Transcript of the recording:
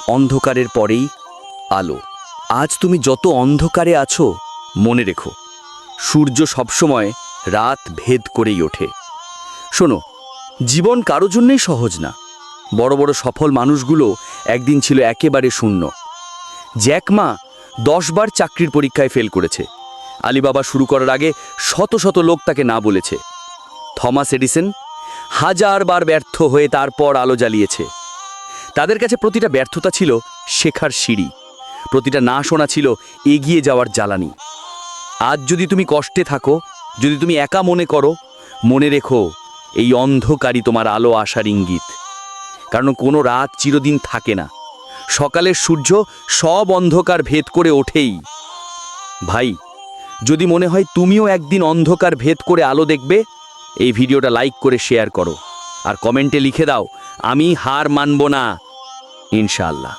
অন্ধকারের পরেই আলো। আজ তুমি যত অন্ধকারে আছো, মনে রেখো, সূর্য সবসময় রাত ভেদ করেই ওঠে। শোনো, জীবন কারো জন্যই সহজ না। বড় বড় সফল মানুষগুলো একদিন ছিল একেবারে শূন্য। জ্যাক মা 10 বার চাকরির পরীক্ষায় ফেল করেছে। আলিবাবা শুরু করার আগে শত শত লোক তাকে না বলেছে। থমাস এডিসন 1000 বার ব্যর্থ হয়ে তারপর আলো জ্বালিয়েছে। তাদের কাছে প্রতিটা ব্যর্থতা ছিল শেখার সিঁড়ি, প্রতিটা না শোনা ছিল এগিয়ে যাওয়ার জ্বালানি। আজ যদি তুমি কষ্টে থাকো, যদি তুমি একা মনে করো, মনে রেখো, এই অন্ধকারই তোমার আলো আসার ইঙ্গিত। কারণ কোনো রাত চিরদিন থাকে না। সকালের সূর্য সব অন্ধকার ভেদ করে ওঠেই। ভাই, যদি মনে হয় তুমিও একদিন অন্ধকার ভেদ করে আলো দেখবে, এই ভিডিওটা লাইক করে শেয়ার করো আর কমেন্টে লিখে দাও, আমি হার মানব না। ইনশাআল্লাহ।